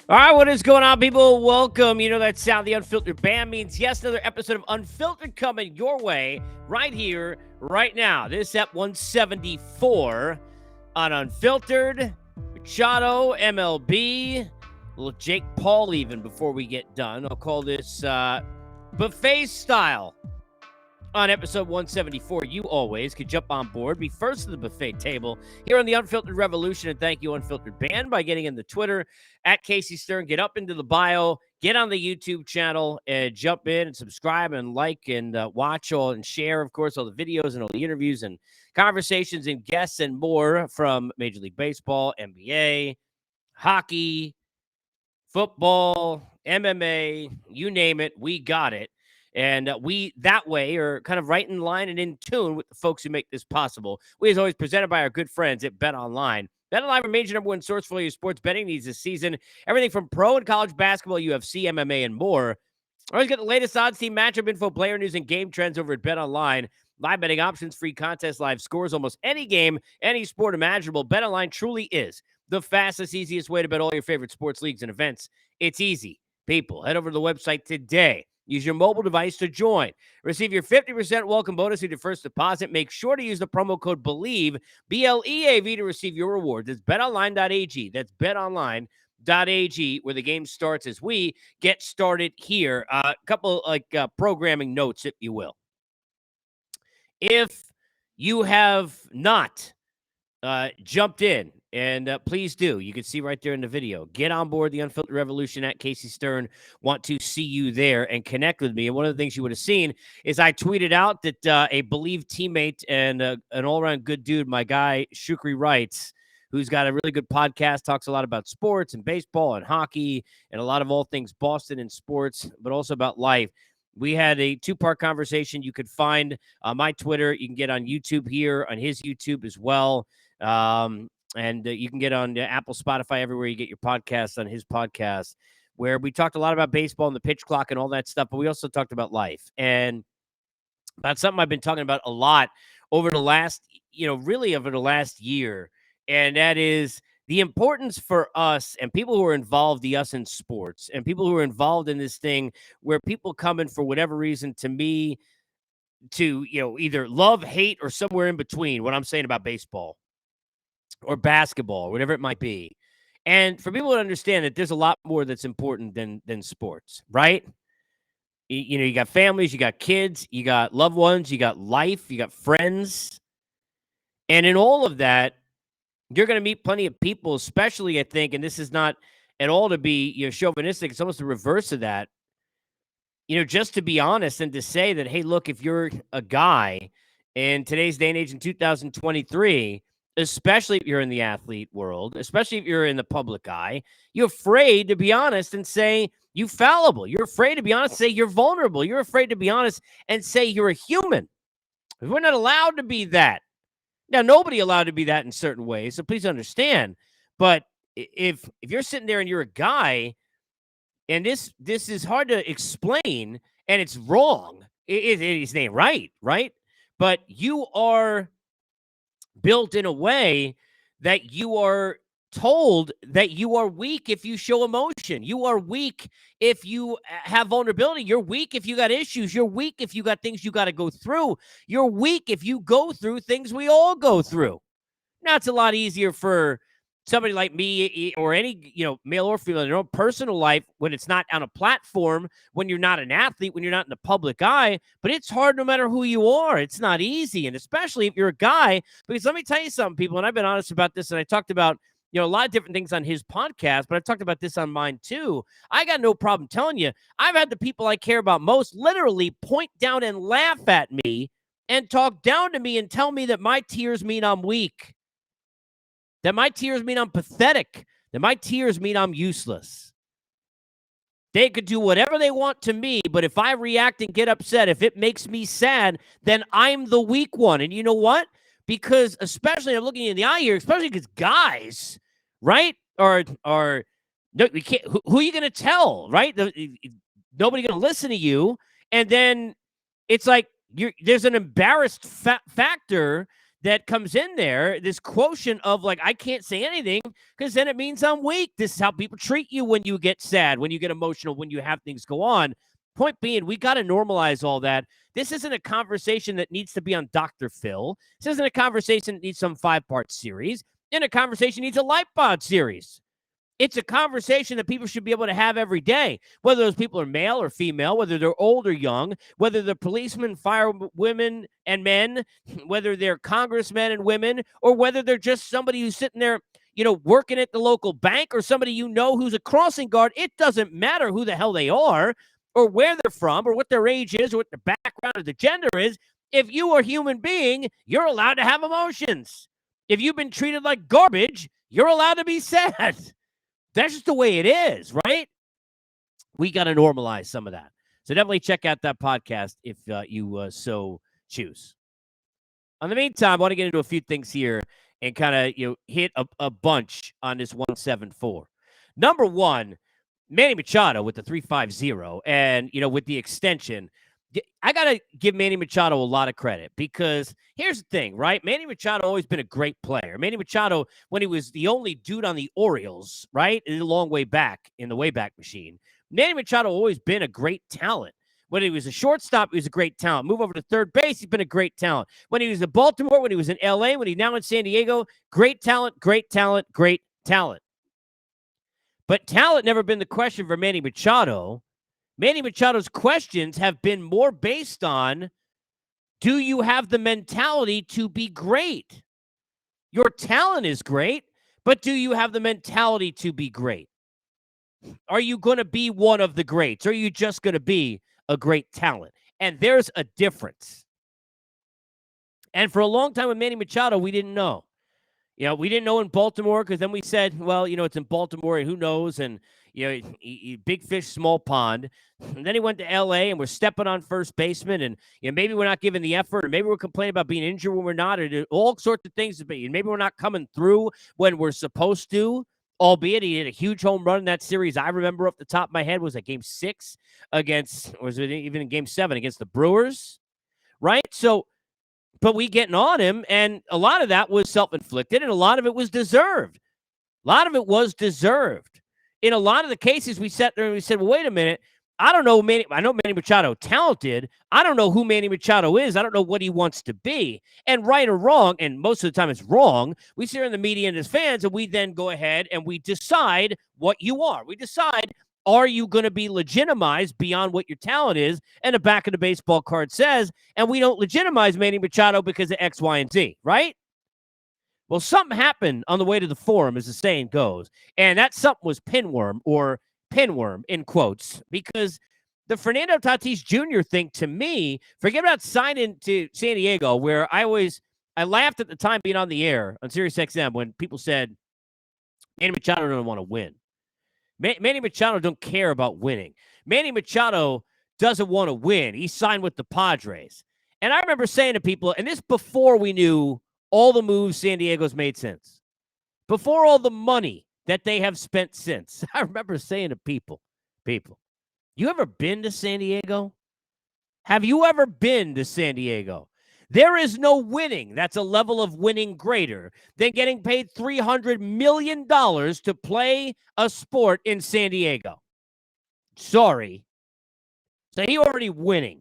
All right, what is going on, people? Welcome. You know that sound, the Unfiltered Band means yes, another episode of Unfiltered coming your way right here, right now. This ep 174 on Unfiltered, Machado, MLB, little Jake Paul even before we get done. I'll call this buffet style. On episode 174, you always could jump on board, be first to the buffet table here on the Unfiltered Revolution. And thank you, Unfiltered Band, by getting in the Twitter at Casey Stern. Get up into the bio, get on the YouTube channel, and jump in and subscribe and like and watch all and share, of course, all the videos and all the interviews and conversations and guests and more from Major League Baseball, NBA, hockey, football, MMA, you name it, we got it. And we, that way, are kind of right in line and in tune with the folks who make this possible. We, as always, presented by our good friends at Bet Online. Bet Online remains your number one source for all your sports betting needs this season. Everything from pro and college basketball, UFC, MMA, and more. Always get the latest odds, team matchup info, player news, and game trends over at Bet Online. Live betting options, free contests, live scores, almost any game, any sport imaginable. Bet Online truly is the fastest, easiest way to bet all your favorite sports leagues and events. It's easy. People, head over to the website today. Use your mobile device to join. Receive your 50% welcome bonus with your first deposit. Make sure to use the promo code BELIEVE, BLEAV, to receive your rewards. It's betonline.ag. That's betonline.ag, where the game starts as we get started here. A couple programming notes, if you will. If you have not jumped in, and please do. You can see right there in the video. Get on board the Unfiltered Revolution at Casey Stern. Want to see you there and connect with me. And one of the things you would have seen is I tweeted out that a Believe teammate and an all-around good dude, my guy, Shukri Wrights, who's got a really good podcast, talks a lot about sports and baseball and hockey and a lot of all things Boston and sports, but also about life. We had a two-part conversation you could find on my Twitter. You can get on YouTube here, on his YouTube as well. And you can get on Apple, Spotify, everywhere you get your podcasts, on his podcast, where we talked a lot about baseball and the pitch clock and all that stuff, but we also talked about life. And that's something I've been talking about a lot over the last, really over the last year. And that is the importance for us and people who are involved, us in sports, and people who are involved in this thing where people come in for whatever reason, to me, to, either love, hate, or somewhere in between what I'm saying about baseball or basketball, whatever it might be. And for people to understand that there's a lot more that's important than sports, right? You got families, you got kids, you got loved ones, you got life, you got friends. And in all of that, you're going to meet plenty of people, especially, I think, and this is not at all to be chauvinistic, it's almost the reverse of that. Just to be honest and to say that, hey, look, if you're a guy in today's day and age in 2023, especially if you're in the athlete world, especially if you're in the public eye, you're afraid to be honest and say you're fallible. You're afraid to be honest and say you're vulnerable. You're afraid to be honest and say you're a human. We're not allowed to be that. Now, nobody allowed to be that in certain ways, so please understand. But if you're sitting there and you're a guy, and this is hard to explain, and it's wrong, it ain't right? But you are built in a way that you are told that you are weak if you show emotion. You are weak if you have vulnerability. You're weak if you got issues. You're weak if you got things you got to go through. You're weak if you go through things we all go through. Now, it's a lot easier for somebody like me or any, male or female in their own personal life when it's not on a platform, when you're not an athlete, when you're not in the public eye. But it's hard no matter who you are. It's not easy. And especially if you're a guy, because let me tell you something, people, and I've been honest about this, and I talked about, a lot of different things on his podcast, but I've talked about this on mine too. I got no problem telling you, I've had the people I care about most literally point down and laugh at me and talk down to me and tell me that my tears mean I'm weak. That my tears mean I'm pathetic. That my tears mean I'm useless. They could do whatever they want to me, but if I react and get upset, if it makes me sad, then I'm the weak one. And you know what? Because especially, I'm looking in the eye here, especially because guys, right, are no, we can't. Who are you going to tell, right? Nobody going to listen to you, and then it's like there's an embarrassed factor that comes in there, this quotient of like, I can't say anything because then it means I'm weak. This is how people treat you when you get sad, when you get emotional, when you have things go on. Point being, we got to normalize all that. This isn't a conversation that needs to be on Dr. Phil. This isn't a conversation that needs some 5-part series. And a conversation needs a Lightbod series. It's a conversation that people should be able to have every day, whether those people are male or female, whether they're old or young, whether they're policemen, firewomen and men, whether they're congressmen and women, or whether they're just somebody who's sitting there, working at the local bank, or somebody who's a crossing guard. It doesn't matter who the hell they are or where they're from or what their age is or what their background or the gender is. If you are a human being, you're allowed to have emotions. If you've been treated like garbage, you're allowed to be sad. That's just the way it is, right? We got to normalize some of that. So definitely check out that podcast if you so choose. In the meantime, I want to get into a few things here and kind of hit a bunch on this 174. Number one, Manny Machado with the 350, and with the extension. I got to give Manny Machado a lot of credit because here's the thing, right? Manny Machado always been a great player. Manny Machado, when he was the only dude on the Orioles, right? A long way back in the Wayback Machine, Manny Machado always been a great talent. When he was a shortstop, he was a great talent. Move over to third base, he's been a great talent. When he was in Baltimore, when he was in LA, when he's now in San Diego, great talent, great talent, great talent. But talent never been the question for Manny Machado. Manny Machado's questions have been more based on, do you have the mentality to be great? Your talent is great, but do you have the mentality to be great? Are you going to be one of the greats? Or are you just going to be a great talent? And there's a difference. And for a long time with Manny Machado, we didn't know. We didn't know in Baltimore because then we said, well, it's in Baltimore and who knows? And, big fish, small pond. And then he went to L.A. and we're stepping on first baseman and, maybe we're not giving the effort, or maybe we're complaining about being injured when we're not, or all sorts of things. Maybe we're not coming through when we're supposed to, albeit he hit a huge home run in that series. I remember off the top of my head, was it game 6 against, or was it even in game 7 against the Brewers? Right? So, but we getting on him, and a lot of that was self-inflicted, and a lot of it was deserved. In a lot of the cases, we sat there and we said, well, wait a minute. I know Manny Machado talented. I don't know who Manny Machado is. I don't know what he wants to be. And right or wrong, and most of the time it's wrong, we sit here in the media and as fans, and we then go ahead and we decide what you are. We decide, are you going to be legitimized beyond what your talent is? And the back of the baseball card says, and we don't legitimize Manny Machado because of X, Y, and Z, right? Well, something happened on the way to the forum, as the saying goes, and that something was pinworm, or pinworm in quotes, because the Fernando Tatis Jr. thing, to me, forget about signing to San Diego, where I laughed at the time being on the air on Sirius XM when people said Manny Machado doesn't want to win. Manny Machado don't care about winning. Manny Machado doesn't want to win. He signed with the Padres. And I remember saying to people, and this before we knew all the moves San Diego's made since, before all the money that they have spent since, I remember saying to people, you ever been to San Diego? Have you ever been to San Diego? There is no winning that's a level of winning greater than getting paid $300 million to play a sport in San Diego. Sorry. So he already winning.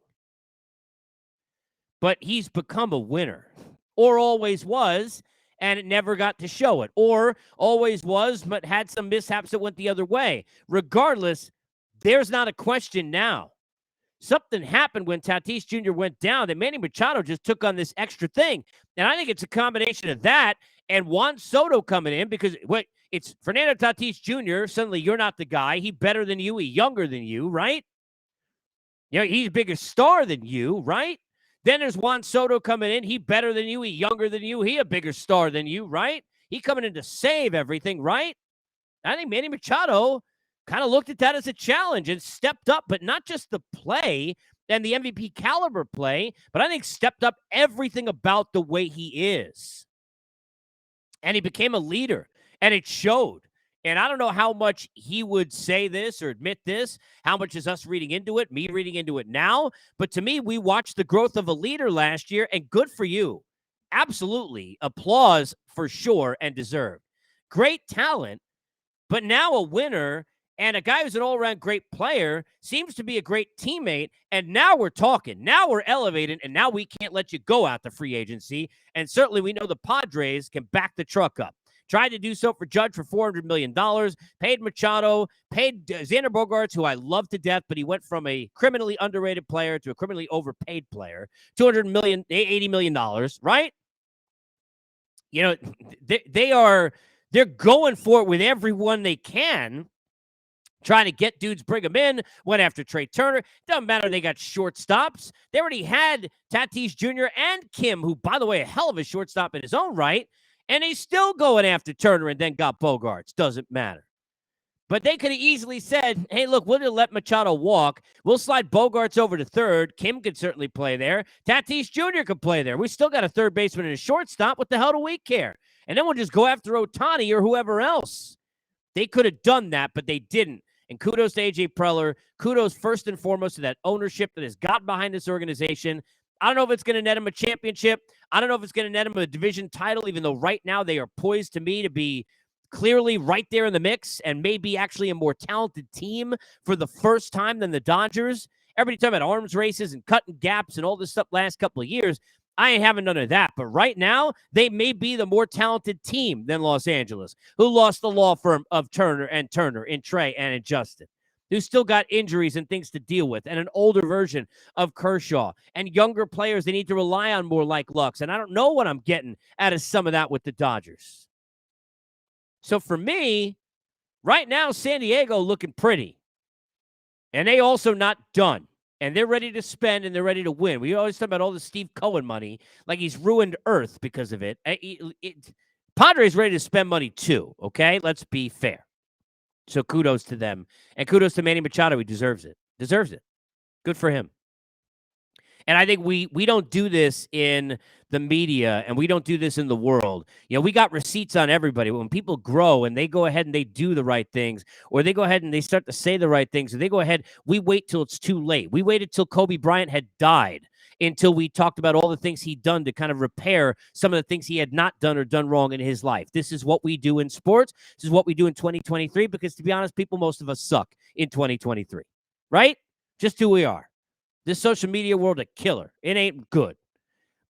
But he's become a winner. Or always was, and it never got to show it. Or always was, but had some mishaps that went the other way. Regardless, there's not a question now. Something happened when Tatis Jr. went down that Manny Machado just took on this extra thing. And I think it's a combination of that and Juan Soto coming in, because it's Fernando Tatis Jr. Suddenly you're not the guy. He better than you. He younger than you, right? He's a bigger star than you, right? Then there's Juan Soto coming in. He better than you. He younger than you. He a bigger star than you, right? He coming in to save everything, right? I think Manny Machado kind of looked at that as a challenge and stepped up, but not just the play and the MVP caliber play, but I think stepped up everything about the way he is. And he became a leader, and it showed. And I don't know how much he would say this or admit this, how much is us reading into it, me reading into it now. But to me, we watched the growth of a leader last year, and good for you. absolutely applause for sure and deserved. Great talent, but now a winner and a guy who's an all-around great player, seems to be a great teammate, and now we're talking. Now we're elevating, and now we can't let you go out the free agency, and certainly we know the Padres can back the truck up. Tried to do so for Judge for $400 million, paid Machado, paid Xander Bogaerts, who I love to death, but he went from a criminally underrated player to a criminally overpaid player, $200 million, $80 million, right? You know, they're going for it with everyone they can, trying to get dudes, bring them in. Went after Trey Turner. Doesn't matter. They got shortstops. They already had Tatis Jr. and Kim, who, by the way, a hell of a shortstop in his own right. And they still going after Turner and then got Bogaerts. Doesn't matter. But they could have easily said, hey, look, we'll just let Machado walk. We'll slide Bogaerts over to third. Kim could certainly play there. Tatis Jr. could play there. We still got a third baseman and a shortstop. What the hell do we care? And then we'll just go after Ohtani or whoever else. They could have done that, but they didn't. And kudos to A.J. Preller. Kudos first and foremost to that ownership that has gotten behind this organization. I don't know if it's going to net him a championship. I don't know if it's going to net him a division title, even though right now they are poised to me to be clearly right there in the mix and maybe actually a more talented team for the first time than the Dodgers. Everybody talking about arms races and cutting gaps and all this stuff last couple of years. I ain't having none of that. But right now, they may be the more talented team than Los Angeles, who lost the law firm of Turner in Trey and in Justin, who still got injuries and things to deal with, and an older version of Kershaw, and younger players they need to rely on more like Lux. And I don't know what I'm getting out of some of that with the Dodgers. So for me, right now, San Diego looking pretty. And they also not done. And they're ready to spend, and they're ready to win. We always talk about all the Steve Cohen money, like he's ruined Earth because of it. Padres ready to spend money too, okay? Let's be fair. So kudos to them. And kudos to Manny Machado. He deserves it. Deserves it. Good for him. And I think we don't do this in the media, and we don't do this in the world. You know, we got receipts on everybody. When people grow and they go ahead and they do the right things, or they go ahead and they start to say the right things, or they go ahead, we wait till it's too late. We waited till Kobe Bryant had died until we talked about all the things he'd done to kind of repair some of the things he had not done or done wrong in his life. This is what we do in sports. This is what we do in 2023, because to be honest, people, most of us suck in 2023, right? Just who we are. This social media world a killer. It ain't good.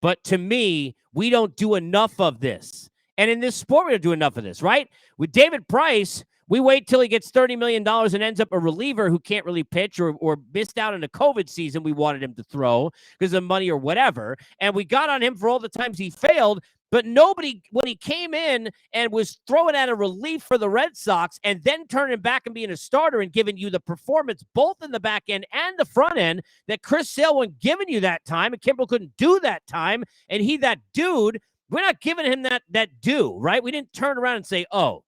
But to me, we don't do enough of this. And in this sport, we don't do enough of this, right? With David Price, we wait till he gets $30 million and ends up a reliever who can't really pitch or missed out in a COVID season we wanted him to throw because of money or whatever. And we got on him for all the times he failed. But nobody, when he came in and was throwing out a relief for the Red Sox and then turning back and being a starter and giving you the performance both in the back end and the front end that Chris Sale wasn't giving you that time, and Kimbrel couldn't do that time, and he that dude, we're not giving him that due, right? We didn't turn around and say, oh.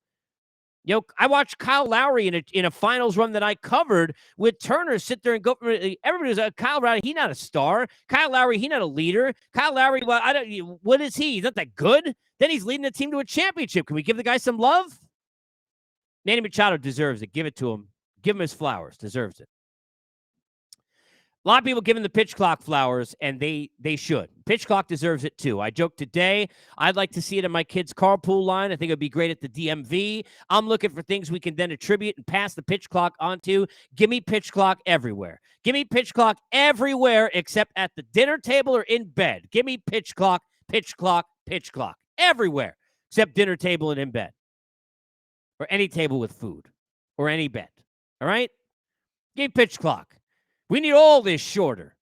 You know, I watched Kyle Lowry in a finals run that I covered with Turner sit there and go. Everybody was Kyle Lowry. He not a star. Kyle Lowry. He not a leader. Kyle Lowry. Well, I don't. What is he? He's not that good. Then he's leading the team to a championship. Can we give the guy some love? Manny Machado deserves it. Give it to him. Give him his flowers. Deserves it. A lot of people giving the pitch clock flowers, and they should. Pitch clock deserves it too. I joked today, I'd like to see it in my kids' carpool line. I think it would be great at the DMV. I'm looking for things we can then attribute and pass the pitch clock onto. Give me pitch clock everywhere. Give me pitch clock everywhere except at the dinner table or in bed. Give me pitch clock, pitch clock, pitch clock. Everywhere except dinner table and in bed. Or any table with food. Or any bed. All right? Give me pitch clock. We need all this shorter.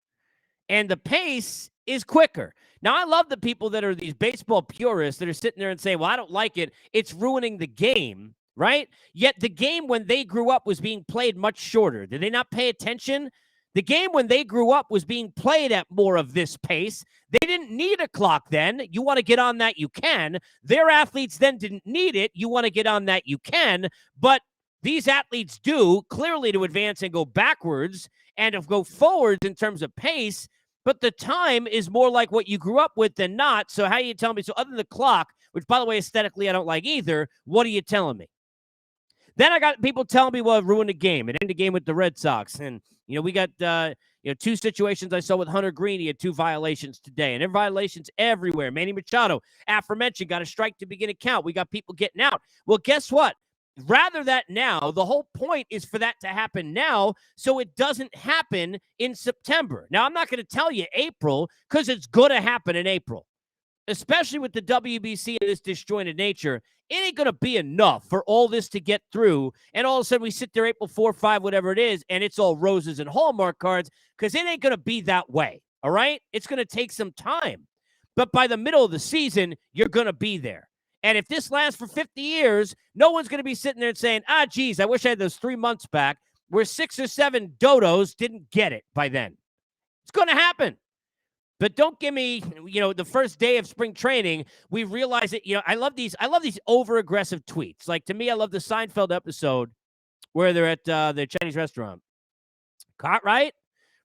And the pace is quicker. Now, I love the people that are these baseball purists that are sitting there and say, well, I don't like it. It's ruining the game, right? Yet the game when they grew up was being played much shorter. Did they not pay attention? The game when they grew up was being played at more of this pace. They didn't need a clock then. You want to get on that, you can. Their athletes then didn't need it. You want to get on that, you can. But these athletes do, clearly to advance and go backwards and to go forwards in terms of pace, but the time is more like what you grew up with than not. So how are you telling me? So other than the clock, which, by the way, aesthetically I don't like either, what are you telling me? Then I got people telling me, well, it ruined the game. It ended the game with the Red Sox. And, you know, we got, 2 situations I saw with Hunter Green. He had 2 violations today, and there are violations everywhere. Manny Machado, aforementioned, got a strike to begin a count. We got people getting out. Well, guess what? Rather that now, the whole point is for that to happen now so it doesn't happen in September. Now, I'm not going to tell you April because it's going to happen in April, especially with the WBC and this disjointed nature. It ain't going to be enough for all this to get through. And all of a sudden we sit there April 4, 5, whatever it is, and it's all roses and Hallmark cards because it ain't going to be that way. All right? It's going to take some time. But by the middle of the season, you're going to be there. And if this lasts for 50 years, no one's going to be sitting there and saying, geez, I wish I had those 3 months back where 6 or 7 dodos didn't get it by then. It's going to happen. But don't give me, the first day of spring training, we realize that, I love these over-aggressive tweets. Like, to me, I love the Seinfeld episode where they're at the Chinese restaurant. Caught, right?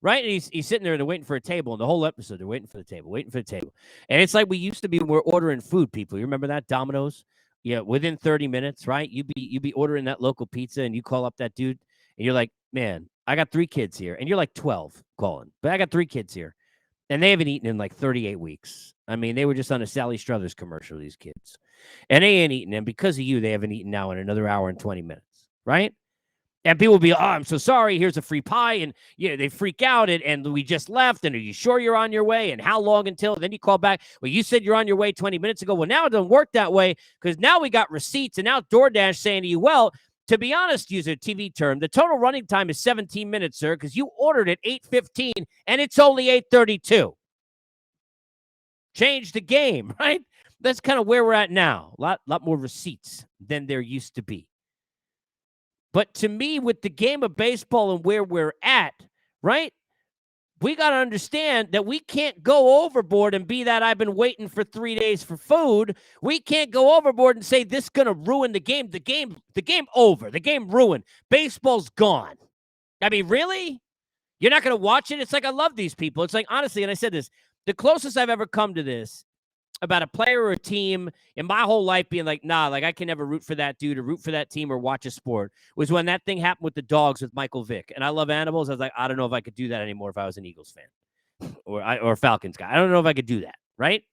Right? And he's sitting there and they're waiting for a table. And the whole episode, they're waiting for the table. And it's like we used to be when we're ordering food, people. You remember that? Domino's? Yeah, within 30 minutes, right? You'd be ordering that local pizza and you call up that dude and you're like, man, I got 3 kids here. And you're like 12 calling. But I got 3 kids here. And they haven't eaten in like 38 weeks. I mean, they were just on a Sally Struthers commercial, these kids. And they ain't eaten. And because of you, they haven't eaten now in another hour and 20 minutes, right? And people will be, I'm so sorry. Here's a free pie. And they freak out. And we just left. And are you sure you're on your way? And how long until? And then you call back. Well, you said you're on your way 20 minutes ago. Well, now it doesn't work that way because now we got receipts. And now DoorDash saying to you, well, to be honest, use a TV term, the total running time is 17 minutes, sir, because you ordered at 8:15 and it's only 8:32. Change the game, right? That's kind of where we're at now. A lot more receipts than there used to be. But to me, with the game of baseball and where we're at, right, we got to understand that we can't go overboard and be that I've been waiting for 3 days for food. We can't go overboard and say this is going to ruin the game. The game over. The game ruined. Baseball's gone. I mean, really? You're not going to watch it? It's like I love these people. It's like, honestly, and I said this, the closest I've ever come to this about a player or a team in my whole life being like, nah, like I can never root for that dude or root for that team or watch a sport was when that thing happened with the dogs with Michael Vick. And I love animals. I was like, I don't know if I could do that anymore if I was an Eagles fan or a Falcons guy. I don't know if I could do that, right?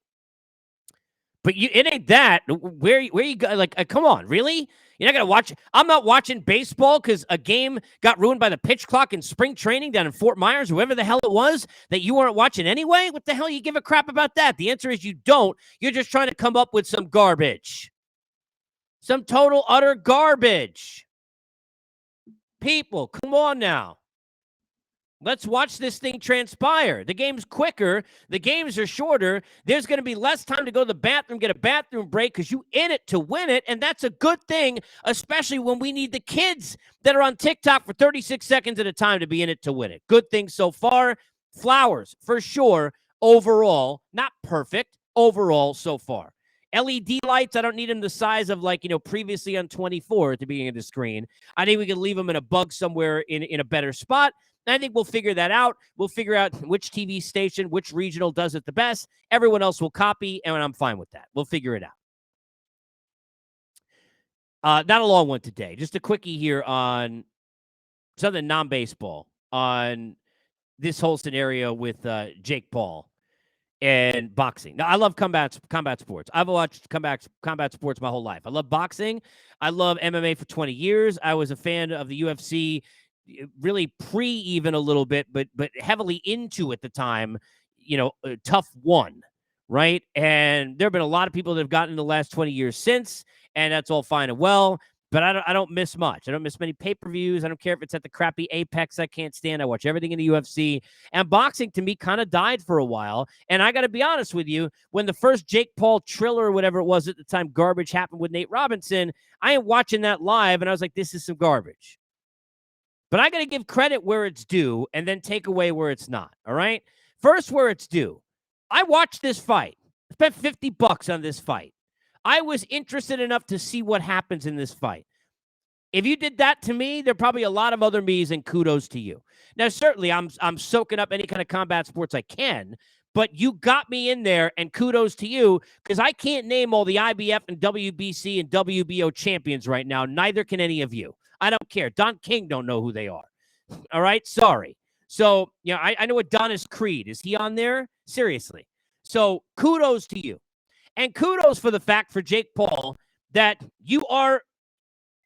But it ain't that. Where you go? Like, come on, really? You're not going to watch? I'm not watching baseball because a game got ruined by the pitch clock in spring training down in Fort Myers, whoever the hell it was, that you weren't watching anyway? What the hell you give a crap about that? The answer is you don't. You're just trying to come up with some garbage. Some total, utter garbage. People, come on now. Let's watch this thing transpire. The game's quicker. The games are shorter. There's going to be less time to go to the bathroom, get a bathroom break because you in it to win it, and that's a good thing, especially when we need the kids that are on TikTok for 36 seconds at a time to be in it to win it. Good thing so far. Flowers, for sure, overall. Not perfect, overall so far. LED lights, I don't need them the size of previously on 24 at the beginning of the screen. I think we can leave them in a bug somewhere in a better spot. I think we'll figure that out. We'll figure out which TV station, which regional does it the best. Everyone else will copy, and I'm fine with that. We'll figure it out. Not a long one today. Just a quickie here on something non-baseball, on this whole scenario with Jake Paul and boxing. Now, I love combat sports. I've watched combat sports my whole life. I love boxing. I love MMA for 20 years. I was a fan of the UFC really even a little bit, but heavily into at the time, tough one, right? And there have been a lot of people that have gotten in the last 20 years since, and that's all fine and well, but I don't miss much. I don't miss many pay-per-views. I don't care if it's at the crappy Apex I can't stand. I watch everything in the UFC, and boxing to me kind of died for a while. And I got to be honest with you, when the first Jake Paul Triller or whatever it was at the time, garbage happened with Nate Robinson, I ain't watching that live, and I was like, this is some garbage. But I got to give credit where it's due and then take away where it's not, all right? First, where it's due. I watched this fight. I spent $50 on this fight. I was interested enough to see what happens in this fight. If you did that to me, there are probably a lot of other me's, and kudos to you. Now, certainly, I'm soaking up any kind of combat sports I can, but you got me in there, and kudos to you, because I can't name all the IBF and WBC and WBO champions right now. Neither can any of you. I don't care. Don King don't know who they are. All right? Sorry. So, I know Adonis Creed. Is he on there? Seriously. So kudos to you. And kudos for the fact for Jake Paul that you are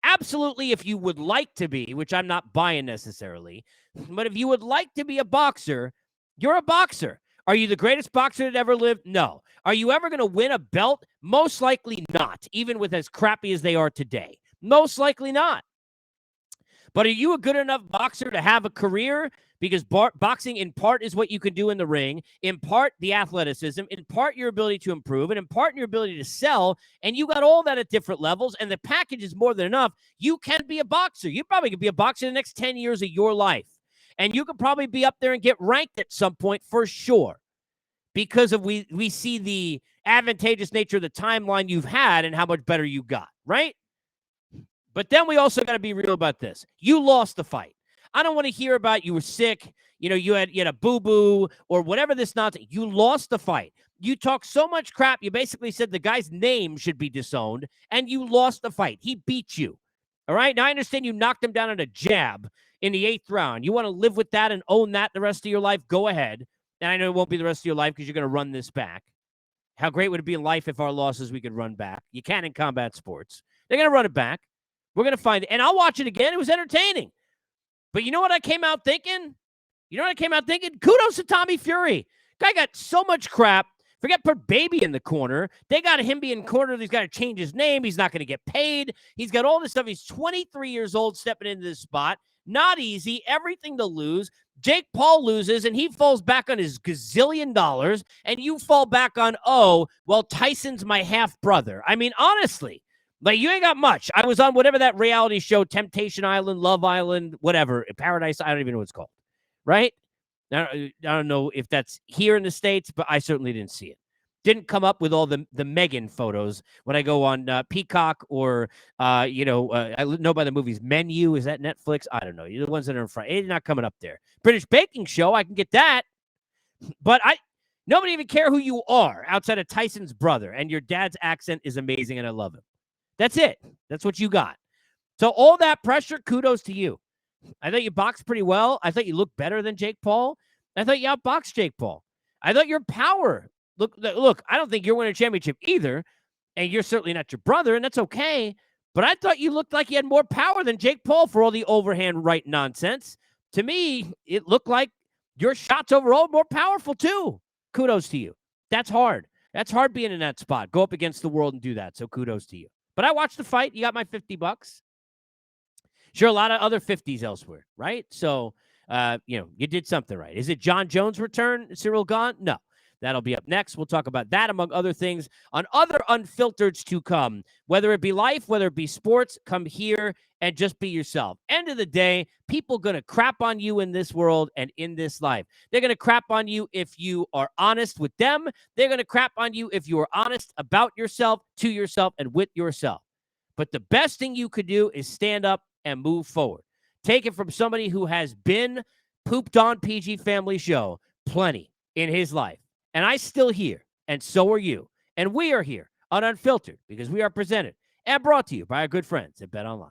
absolutely, if you would like to be, which I'm not buying necessarily, but if you would like to be a boxer, you're a boxer. Are you the greatest boxer that ever lived? No. Are you ever going to win a belt? Most likely not, even with as crappy as they are today. Most likely not. But are you a good enough boxer to have a career? Because boxing, in part, is what you can do in the ring, in part, the athleticism, in part, your ability to improve, and in part, your ability to sell. And you got all that at different levels, and the package is more than enough. You can be a boxer. You probably could be a boxer in the next 10 years of your life. And you could probably be up there and get ranked at some point for sure. Because of we see the advantageous nature of the timeline you've had and how much better you got, right? But then we also got to be real about this. You lost the fight. I don't want to hear about you were sick, you had a boo-boo or whatever this nonsense. You lost the fight. You talked so much crap. You basically said the guy's name should be disowned, and you lost the fight. He beat you. All right? Now, I understand you knocked him down on a jab in the 8th round. You want to live with that and own that the rest of your life? Go ahead. And I know it won't be the rest of your life because you're going to run this back. How great would it be in life if our losses we could run back? You can in combat sports. They're going to run it back. We're going to find it. And I'll watch it again. It was entertaining. But you know what I came out thinking? Kudos to Tommy Fury. Guy got so much crap. Forget put Baby in the corner. They got him being cornered. He's got to change his name. He's not going to get paid. He's got all this stuff. He's 23 years old stepping into this spot. Not easy. Everything to lose. Jake Paul loses, and he falls back on his gazillion dollars, and you fall back on, Tyson's my half-brother. I mean, honestly. Like, you ain't got much. I was on whatever that reality show, Temptation Island, Love Island, whatever, Paradise, I don't even know what it's called, right? I don't know if that's here in the States, but I certainly didn't see it. Didn't come up with all the Megan photos when I go on Peacock or, I know by the movies Menu. Is that Netflix? I don't know. You're the ones that are in front. It's not coming up there. British Baking Show, I can get that. But nobody even care who you are outside of Tyson's brother, and your dad's accent is amazing, and I love him. That's it. That's what you got. So all that pressure, kudos to you. I thought you boxed pretty well. I thought you looked better than Jake Paul. I thought you outboxed Jake Paul. I thought your power. Look, I don't think you're winning a championship either, and you're certainly not your brother, and that's okay. But I thought you looked like you had more power than Jake Paul for all the overhand right nonsense. To me, it looked like your shots overall more powerful too. Kudos to you. That's hard. That's hard being in that spot. Go up against the world and do that. So kudos to you. But I watched the fight. You got my $50. Sure, a lot of other 50s elsewhere, right? So, you did something right. Is it John Jones' return, Cyril Gaunt? No. That'll be up next. We'll talk about that, among other things, on other Unfiltereds to come. Whether it be life, whether it be sports, come here and just be yourself. End of the day, people going to crap on you in this world and in this life. They're going to crap on you if you are honest with them. They're going to crap on you if you are honest about yourself, to yourself, and with yourself. But the best thing you could do is stand up and move forward. Take it from somebody who has been pooped on PG Family Show plenty in his life. And I'm still here, and so are you. And we are here on Unfiltered because we are presented and brought to you by our good friends at BetOnline.